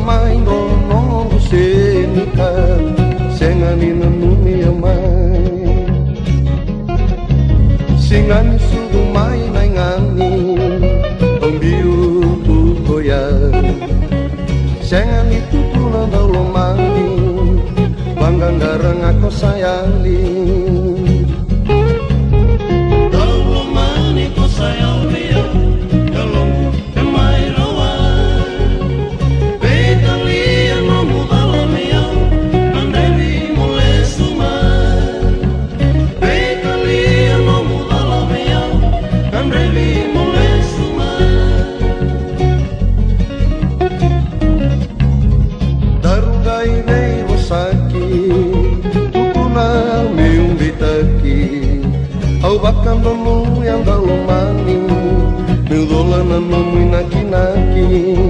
mai no no se nika sengani numi mai singani sudu mai nai ngani ombiu tu koya sengani tutu na daulo mani banggang garang aku sayali daulo mani ko sayali au bakam dulu yang dalu mani meu dolana no naki naki